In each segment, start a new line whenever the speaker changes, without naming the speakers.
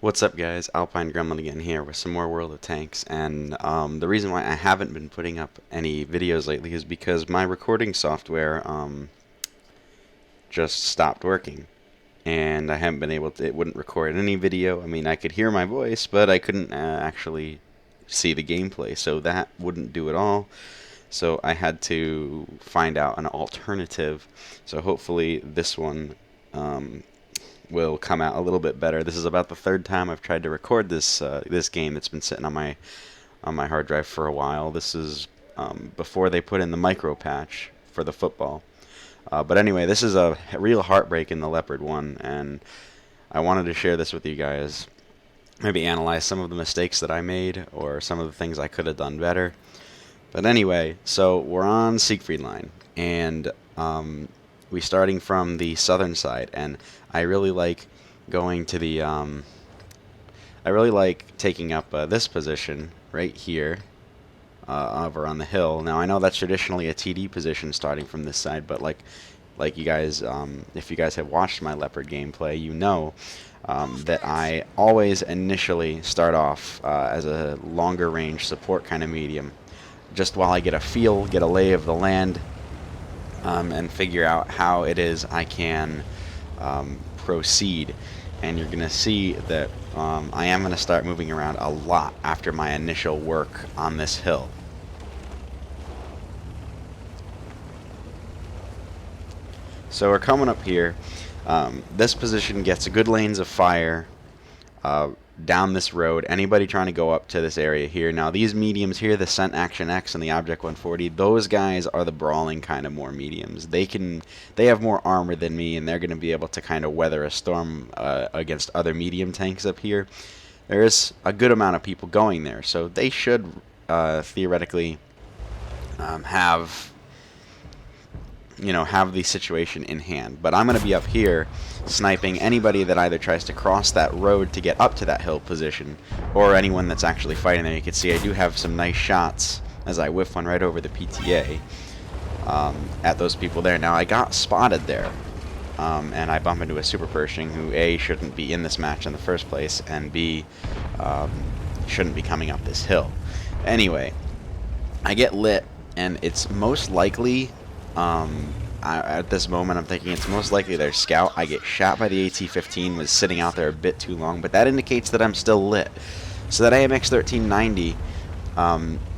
What's up, guys? Alpine Gremlin again here with some more World of Tanks, and the reason why I haven't been putting up any videos lately is because my recording software just stopped working, and I haven't been able to. It wouldn't record any video. I mean, I could hear my voice, but I couldn't actually see the gameplay, so that wouldn't do it all. So I had to find out an alternative. So hopefully this one will come out a little bit better. This is about the third time I've tried to record this game that's been sitting on my hard drive for a while. This is before they put in the micro patch for the football. But anyway, this is a real heartbreak in the Leopard one, and I wanted to share this with you guys. Maybe analyze some of the mistakes that I made or some of the things I could have done better. But anyway, so we're on Siegfried Line, and we're starting from the southern side, and I really like going to the I really like taking up this position right here over on the hill. Now I know that's traditionally a TD position starting from this side, but like you guys, if you guys have watched my Leopard gameplay, you know that I always initially start off as a longer range support kind of medium, just while I get a feel, get a lay of the land, and figure out how it is I can proceed. And you're going to see that I am going to start moving around a lot after my initial work on this hill. So we're coming up here. This position gets good lanes of fire down this road. Anybody trying to go up to this area here. Now these mediums here, the Scent Action X and the Object 140, those guys are the brawling kind of more mediums. They have more armor than me, and they're going to be able to kind of weather a storm against other medium tanks up here. There is a good amount of people going there, so they should theoretically have the situation in hand. But I'm going to be up here sniping anybody that either tries to cross that road to get up to that hill position, or anyone that's actually fighting there. You can see I do have some nice shots as I whiff one right over the PTA at those people there. Now I got spotted there, and I bump into a Super Pershing who A, shouldn't be in this match in the first place, and B, shouldn't be coming up this hill. Anyway, I get lit, and it's most likely at this moment I'm thinking it's most likely their scout. I get shot by the AT-15, was sitting out there a bit too long, but that indicates that I'm still lit. So that AMX 1390,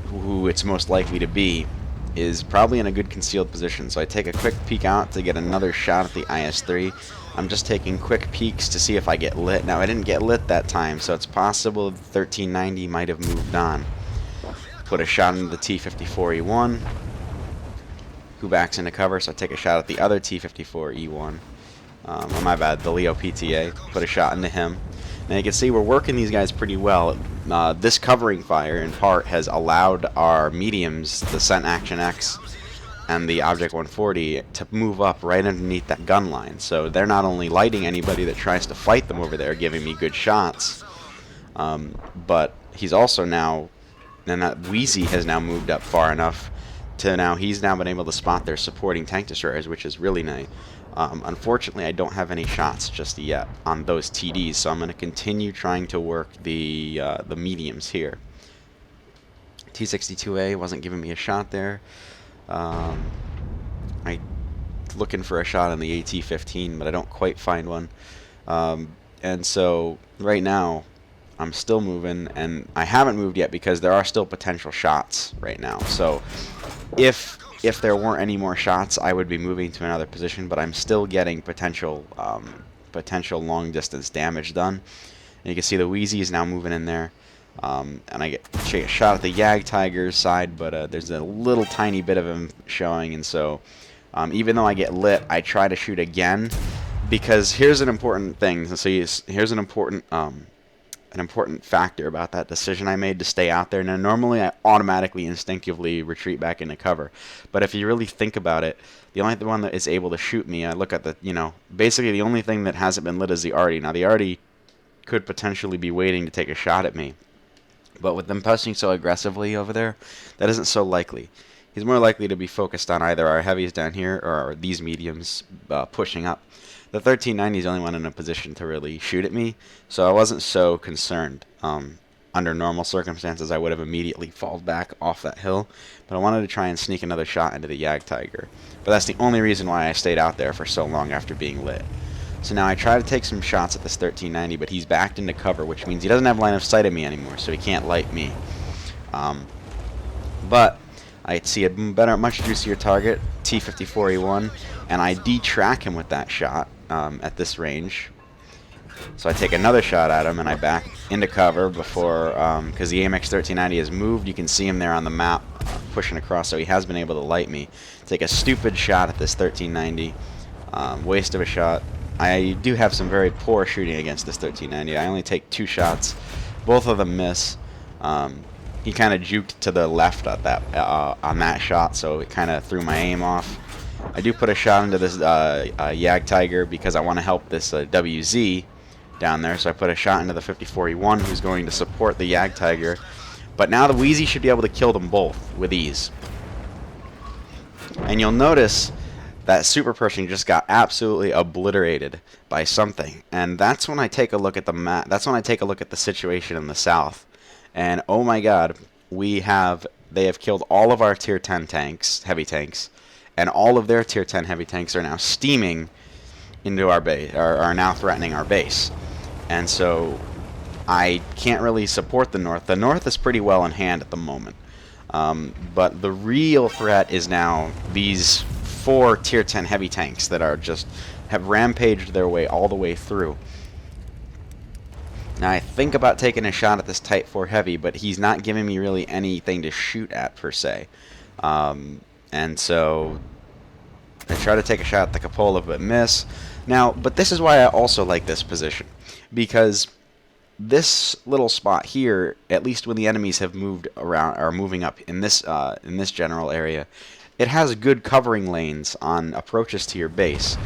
who it's most likely to be, is probably in a good concealed position. So I take a quick peek out to get another shot at the IS-3. I'm just taking quick peeks to see if I get lit. Now I didn't get lit that time, so it's possible the 1390 might have moved on. Put a shot into the T-54E1. Who backs into cover, so I take a shot at the other T-54E1. Oh, my bad, the Leo PTA. Put a shot into him. Now you can see we're working these guys pretty well. This covering fire, in part, has allowed our mediums, the Scent Action X and the Object 140, to move up right underneath that gun line. So they're not only lighting anybody that tries to fight them over there, giving me good shots, but he's also now, and that Wheezy has now moved up far enough to now he's now been able to spot their supporting tank destroyers, which is really nice. Unfortunately, I don't have any shots just yet on those TDs, so I'm going to continue trying to work the mediums here. T-62A wasn't giving me a shot there. I looking for a shot on the AT-15, but I don't quite find one. And so right now I'm still moving, and I haven't moved yet because there are still potential shots right now. So if there weren't any more shots, I would be moving to another position, but I'm still getting potential long distance damage done. And you can see the Wheezy is now moving in there, and I get a shot at the Yag Tiger's side, but there's a little tiny bit of him showing, and so even though I get lit, I try to shoot again, because here's an important thing. So here's an important factor about that decision I made to stay out there. Now, normally I automatically, instinctively retreat back into cover, but if you really think about it, the only one that is able to shoot me, I look at the, basically the only thing that hasn't been lit is the Arty. Now, the Arty could potentially be waiting to take a shot at me, but with them pushing so aggressively over there, that isn't so likely. He's more likely to be focused on either our heavies down here or these mediums pushing up. The 1390 is the only one in a position to really shoot at me, so I wasn't so concerned. Under normal circumstances, I would have immediately fallen back off that hill, but I wanted to try and sneak another shot into the Jagdtiger. But that's the only reason why I stayed out there for so long after being lit. So now I try to take some shots at this 1390, but he's backed into cover, which means he doesn't have line of sight of me anymore, so he can't light me. But I see a much juicier target, T-54E1, and I detrack him with that shot at this range. So I take another shot at him, and I back into cover before, because the AMX 1390 has moved. You can see him there on the map pushing across, so he has been able to light me. Take a stupid shot at this 1390. Waste of a shot. I do have some very poor shooting against this 1390. I only take 2 shots. Both of them miss. He kind of juked to the left at that on that shot, so it kind of threw my aim off. I do put a shot into this Jagdtiger because I want to help this WZ down there, so I put a shot into the 54E1 who's going to support the Jagdtiger. But now the Wheezy should be able to kill them both with ease. And you'll notice that super person just got absolutely obliterated by something. And that's when I take a look at the map. That's when I take a look at the situation in the south. And oh my god, they have killed all of our tier 10 tanks, heavy tanks, and all of their tier 10 heavy tanks are now steaming into our base, are now threatening our base. And so I can't really support the north. The north is pretty well in hand at the moment. But the real threat is now these 4 tier 10 heavy tanks that are have rampaged their way all the way through. Now I think about taking a shot at this Type 4 heavy, but he's not giving me really anything to shoot at per se. And so I try to take a shot at the cupola but miss. Now, but this is why I also like this position, because this little spot here, at least when the enemies have moved around or moving up in this general area, it has good covering lanes on approaches to your base.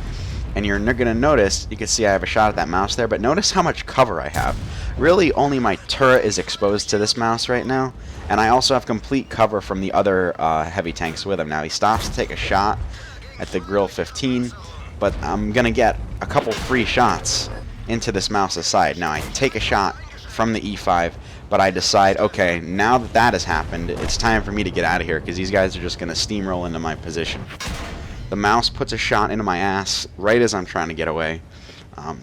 And you're going to notice, you can see I have a shot at that mouse there, but notice how much cover I have. Really, only my turret is exposed to this mouse right now, and I also have complete cover from the other heavy tanks with him. Now he stops to take a shot at the Grill 15, but I'm going to get a couple free shots into this mouse's side. Now I take a shot from the E5, but I decide, okay, now that that has happened, it's time for me to get out of here, because these guys are just going to steamroll into my position. The mouse puts a shot into my ass right as I'm trying to get away.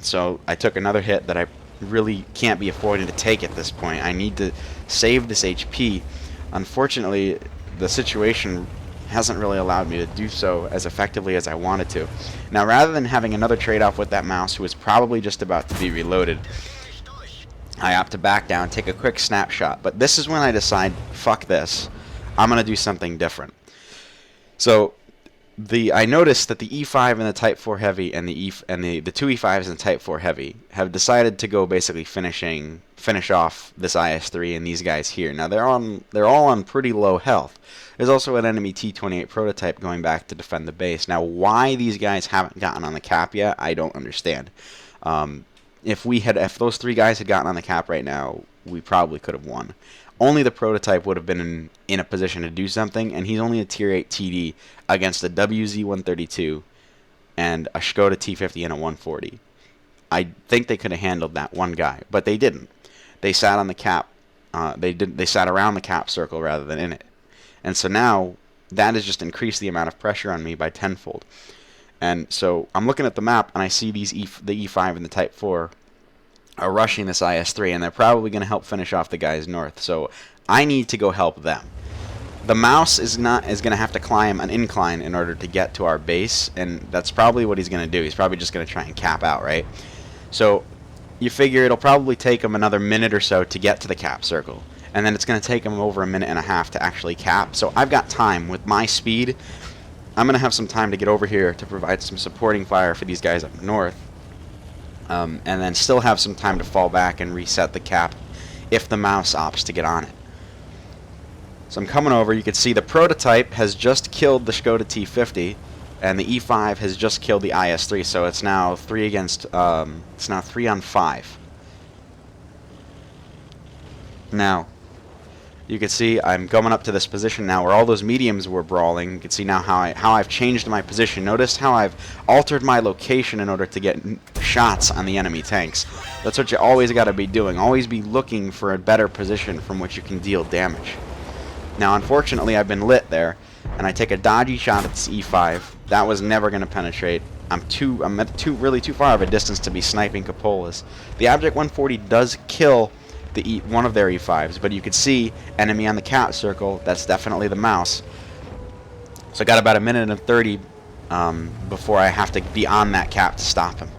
So I took another hit that I really can't be affording to take at this point. I need to save this HP. Unfortunately, the situation hasn't really allowed me to do so as effectively as I wanted to. Now, rather than having another trade-off with that mouse who is probably just about to be reloaded, I opt to back down, take a quick snapshot. But this is when I decide, fuck this, I'm going to do something different. So I noticed that the E5 and the Type 4 Heavy and the two E5s and the Type 4 Heavy have decided to go basically finish off this IS-3 and these guys here. Now they're all on pretty low health. There's also an enemy T-28 prototype going back to defend the base. Now why these guys haven't gotten on the cap yet, I don't understand. If those 3 guys had gotten on the cap right now, we probably could have won. Only the prototype would have been in a position to do something, and he's only a tier 8 TD against a WZ-132 and a Skoda T-50 and a 140. I think they could have handled that one guy, but they didn't. They sat on the cap. They sat around the cap circle rather than in it. And so now that has just increased the amount of pressure on me by tenfold. And so I'm looking at the map, and I see the E5 and the Type 4 are rushing this IS-3, and they're probably going to help finish off the guys north. So I need to go help them. The mouse is going to have to climb an incline in order to get to our base, and that's probably what he's going to do. He's probably just going to try and cap out, right? So you figure it'll probably take him another minute or so to get to the cap circle, and then it's going to take him over a minute and a half to actually cap. So I've got time. With my speed, I'm going to have some time to get over here to provide some supporting fire for these guys up north. And then still have some time to fall back and reset the cap if the mouse opts to get on it. So I'm coming over. You can see the prototype has just killed the Skoda T50, and the E5 has just killed the IS-3. So it's now 3 on 5. Now, You can see I'm going up to this position now where all those mediums were brawling. You can see now how I've changed my position. Notice how I've altered my location in order to get shots on the enemy tanks. That's what you always got to be doing. Always be looking for a better position from which you can deal damage. Now, unfortunately, I've been lit there, and I take a dodgy shot at this E5. That was never going to penetrate. I'm really too far of a distance to be sniping cupolas. The Object 140 does kill one of their E5s, but you can see enemy on the cap circle. That's definitely the mouse. So I got about a minute and 30 before I have to be on that cap to stop him.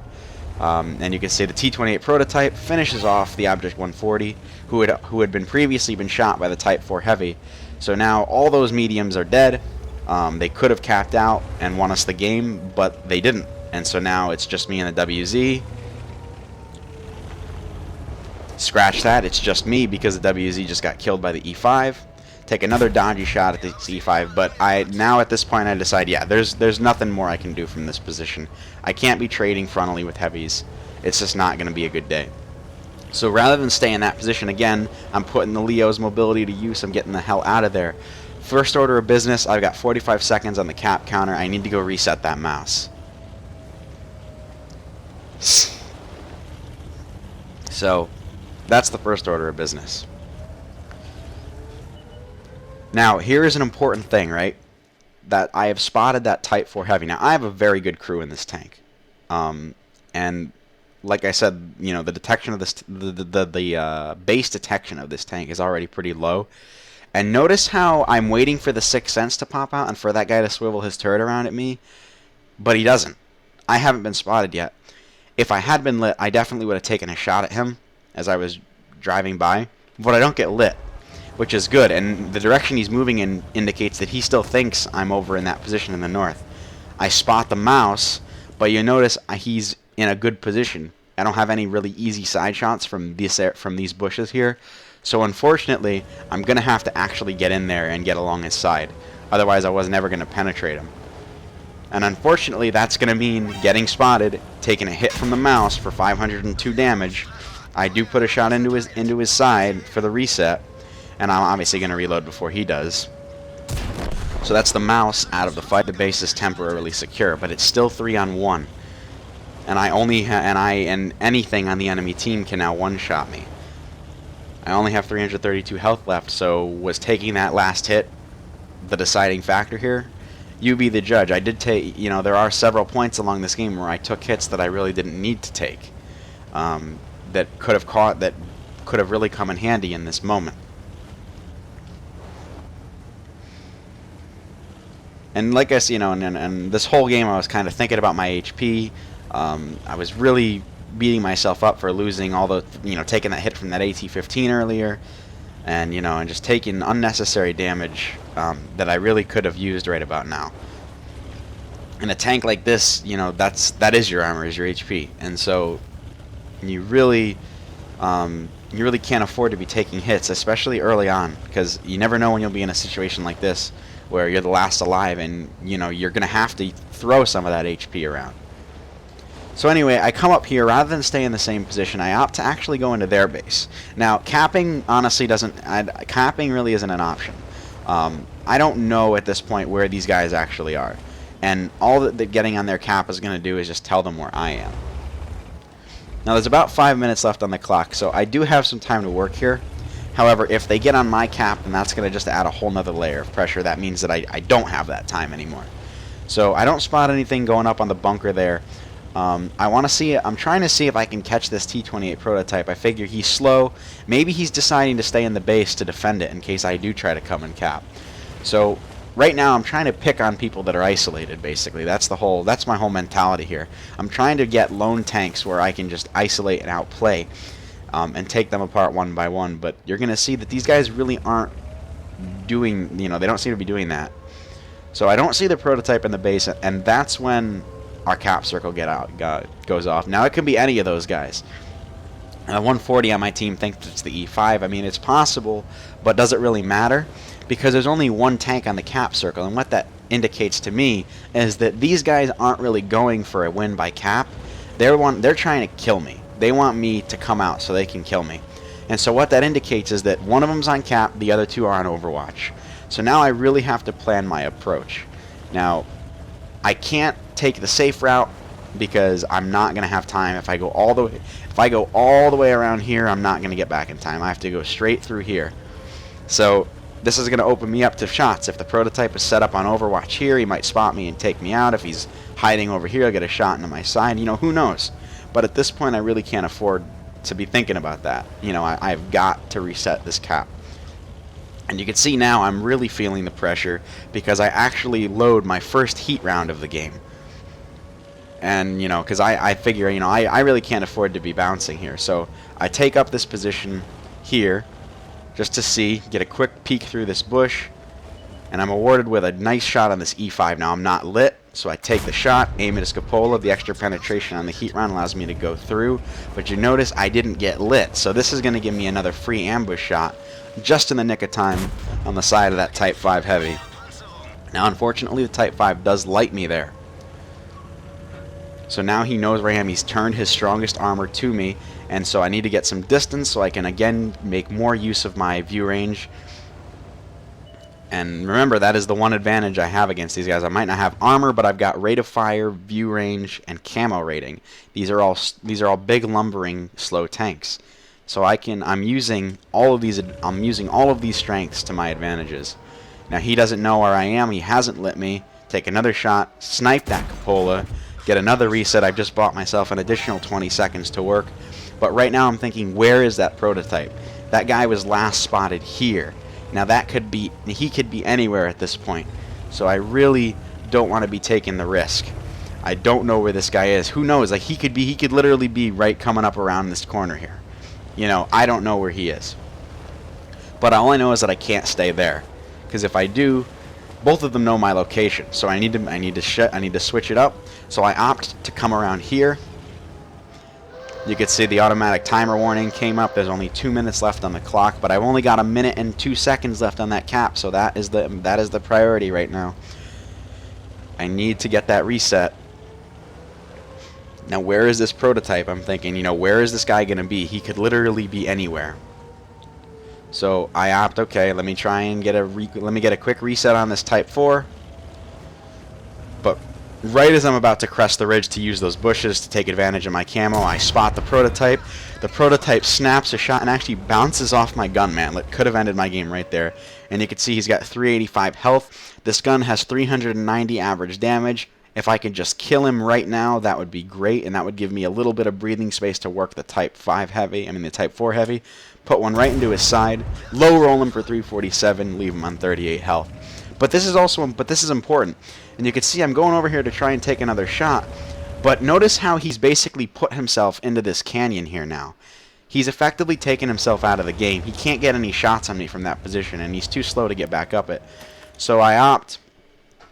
And you can see the T-28 prototype finishes off the Object 140, who had been previously been shot by the Type 4 Heavy. So now all those mediums are dead. They could have capped out and won us the game, but they didn't. And so now it's just me and the WZ. Scratch that, it's just me because the WZ just got killed by the E5. Take another dodgy shot at the E5, but now at this point I decide, yeah, there's nothing more I can do from this position. I can't be trading frontally with heavies. It's just not going to be a good day. So rather than stay in that position again, I'm putting the Leo's mobility to use. I'm getting the hell out of there. First order of business, I've got 45 seconds on the cap counter. I need to go reset that mouse. So that's the first order of business. Now, here is an important thing, right? That I have spotted that Type 4 Heavy. Now, I have a very good crew in this tank. And like I said, you know, the detection of this, the base detection of this tank is already pretty low. And notice how I'm waiting for the Sixth Sense to pop out and for that guy to swivel his turret around at me, but he doesn't. I haven't been spotted yet. If I had been lit, I definitely would have taken a shot at him as I was driving by, but I don't get lit, which is good, and the direction he's moving in indicates that he still thinks I'm over in that position in the north. I spot the mouse, but you notice he's in a good position. I don't have any really easy side shots from these bushes here, so unfortunately I'm gonna have to actually get in there and get along his side, otherwise I was never gonna penetrate him. And unfortunately that's gonna mean getting spotted, taking a hit from the mouse for 502 damage. I do put a shot into his side for the reset, and I'm obviously going to reload before he does. So that's the mouse out of the fight. The base is temporarily secure, but it's still 3-on-1, and and anything on the enemy team can now one-shot me. I only have 332 health left, so was taking that last hit the deciding factor here? You be the judge. I did take, you know, there are several points along this game where I took hits that I really didn't need to take. That could have really come in handy in this moment. And like I said, you know, and this whole game I was kind of thinking about my HP. I was really beating myself up for losing all the, you know, taking that hit from that AT-15 earlier, and you know, and just taking unnecessary damage that I really could have used right about now. In a tank like this, you know, that is your armor, is your HP, and so you really can't afford to be taking hits, especially early on, because you never know when you'll be in a situation like this where you're the last alive, and you know you're gonna have to throw some of that HP around. So anyway, I come up here rather than stay in the same position. I opt to actually go into their base. Now, capping honestly capping really isn't an option. I don't know at this point where these guys actually are, and all that getting on their cap is gonna do is just tell them where I am. Now there's about 5 minutes left on the clock, so I do have some time to work here. However, if they get on my cap, then that's going to just add a whole nother layer of pressure. That means that I don't have that time anymore. So I don't spot anything going up on the bunker there. I'm trying to see if I can catch this T-28 prototype. I figure he's slow. Maybe he's deciding to stay in the base to defend it in case I do try to come and cap. So right now I'm trying to pick on people that are isolated, basically. That's my whole mentality here. I'm trying to get lone tanks where I can just isolate and outplay and take them apart one by one, but you're going to see that these guys really aren't doing, you know, they don't seem to be doing that. So I don't see the prototype in the base, and that's when our cap circle goes off. Now it could be any of those guys. 140 on my team thinks it's the E5. I mean, it's possible, but does it really matter? Because there's only one tank on the cap circle, and what that indicates to me is that these guys aren't really going for a win by cap. They're trying to kill me. They want me to come out so they can kill me. And so what that indicates is that one of them's on cap, the other two are on Overwatch. So now I really have to plan my approach. Now, I can't take the safe route because I'm not going to have time. If I go all the way around here, I'm not going to get back in time. I have to go straight through here. So this is going to open me up to shots. If the prototype is set up on Overwatch here, he might spot me and take me out. If he's hiding over here, I'll get a shot into my side. You know, who knows? But at this point, I really can't afford to be thinking about that. You know, I've got to reset this cap. And you can see now I'm really feeling the pressure because I actually load my first heat round of the game. And, you know, because I figure, you know, I really can't afford to be bouncing here. So I take up this position here just to see, get a quick peek through this bush. And I'm awarded with a nice shot on this E5. Now I'm not lit, so I take the shot, aim at his cupola. The extra penetration on the heat round allows me to go through. But you notice I didn't get lit, so this is going to give me another free ambush shot just in the nick of time on the side of that Type 5 Heavy. Now unfortunately the Type 5 does light me there. So now he knows where I am. He's turned his strongest armor to me, and so I need to get some distance so I can again make more use of my view range. And remember, that is the one advantage I have against these guys. I might not have armor, but I've got rate of fire, view range, and camo rating. These are all big lumbering slow tanks. So I'm using all of these strengths to my advantages. Now he doesn't know where I am. He hasn't lit me. Take another shot, snipe that cupola, get another reset. I've just bought myself an additional 20 seconds to work. But right now I'm thinking, where is that prototype? That guy was last spotted here. Now he could be anywhere at this point. So I really don't want to be taking the risk. I don't know where this guy is. Who knows? Like he could literally be right coming up around this corner here. You know, I don't know where he is. But all I know is that I can't stay there, because if I do, both of them know my location. So I need to switch it up. So I opt to come around here. You can see the automatic timer warning came up. There's only 2 minutes left on the clock, but I've only got 1 minute and 2 seconds left on that cap, so that is the priority right now. I need to get that reset. Now, where is this prototype? I'm thinking, you know, where is this guy going to be? He could literally be anywhere. So I opt, okay, let me try and get a quick reset on this Type 4. But right as I'm about to crest the ridge to use those bushes to take advantage of my camo, I spot the prototype. The prototype snaps a shot and actually bounces off my gun, man. It could have ended my game right there. And you can see he's got 385 health. This gun has 390 average damage. If I could just kill him right now, that would be great, and that would give me a little bit of breathing space to work the Type 5 Heavy, the Type 4 Heavy. Put one right into his side, low roll him for 347, leave him on 38 health. But this is important. And you can see I'm going over here to try and take another shot. But notice how he's basically put himself into this canyon here now. He's effectively taken himself out of the game. He can't get any shots on me from that position, and he's too slow to get back up it. So I opt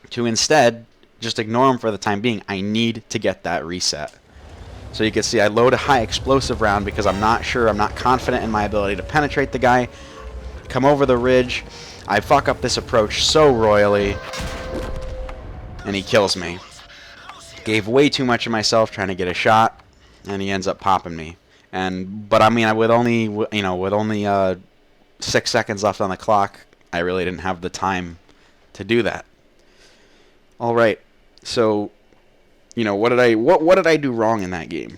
to instead just ignore him for the time being. I need to get that reset. So you can see I load a high explosive round because I'm not confident in my ability to penetrate the guy. Come over the ridge. I fuck up this approach so royally, and he kills me. Gave way too much of myself trying to get a shot, and he ends up popping me. But I mean, with only 6 seconds left on the clock, I really didn't have the time to do that. All right, so what did I do wrong in that game?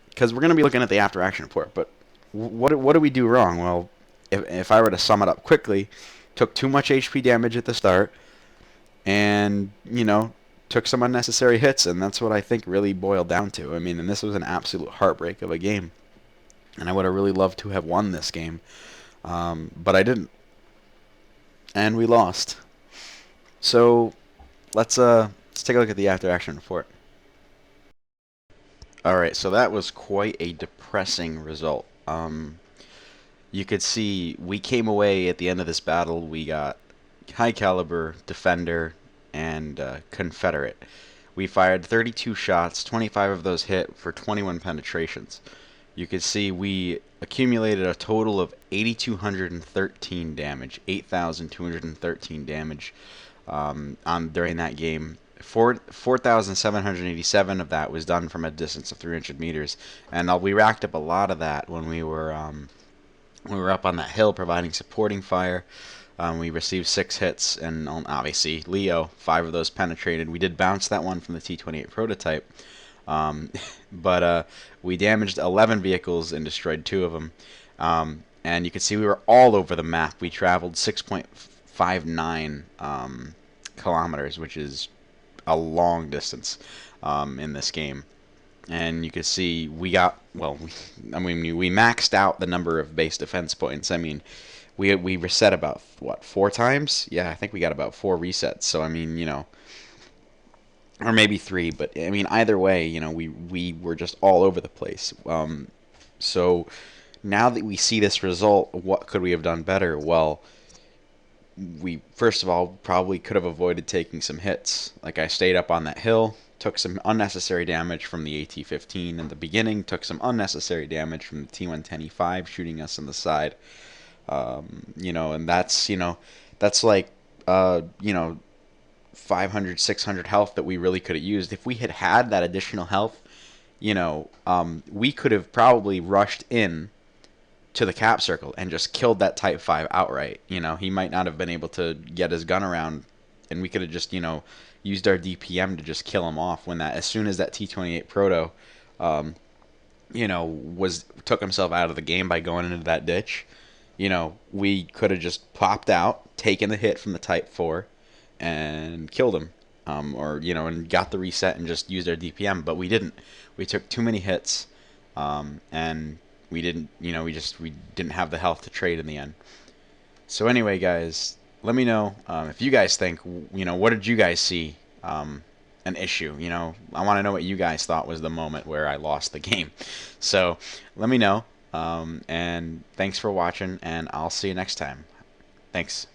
Because we're going to be looking at the after action report, but what did we do wrong? Well, if I were to sum it up quickly, took too much HP damage at the start, and took some unnecessary hits, and that's what I think really boiled down to. I mean, and this was an absolute heartbreak of a game, and I would have really loved to have won this game, but I didn't, and we lost. So let's take a look at the after action report. Alright, so that was quite a depressing result. You could see we came away at the end of this battle. We got high caliber, defender, and Confederate. We fired 32 shots, 25 of those hit for 21 penetrations. You could see we accumulated a total of 8,213 damage, 8,213 damage during that game. 4,787 of that was done from a distance of 300 meters, and we racked up a lot of that when we were We were up on that hill providing supporting fire. We received 6 hits, and obviously Leo, 5 of those penetrated. We did bounce that one from the T-28 prototype, um, but we damaged 11 vehicles and destroyed 2 of them. And you can see we were all over the map. We traveled 6.59 kilometers, which is a long distance in this game. And you can see we got, well, we maxed out the number of base defense points. I mean, we reset about, what, 4 times? Yeah, I think we got about 4 resets. So I mean, or maybe 3, but I mean, either way, we were just all over the place. So now that we see this result, what could we have done better? Well, we first of all probably could have avoided taking some hits. Like, I stayed up on that hill, took some unnecessary damage from the AT-15 in the beginning, took some unnecessary damage from the T-110E5 shooting us in the side. And that's like, 500, 600 health that we really could have used. If we had that additional health, we could have probably rushed in to the cap circle and just killed that Type 5 outright. He might not have been able to get his gun around, and we could have just, used our DPM to just kill him off as soon as that T-28 Proto, took himself out of the game by going into that ditch. We could have just popped out, taken the hit from the Type 4, and killed him. And got the reset and just used our DPM, but we didn't. We took too many hits, and we didn't, we didn't have the health to trade in the end. So anyway, guys, let me know if you guys think, what did you guys see an issue? I want to know what you guys thought was the moment where I lost the game. So let me know, and thanks for watching, and I'll see you next time. Thanks.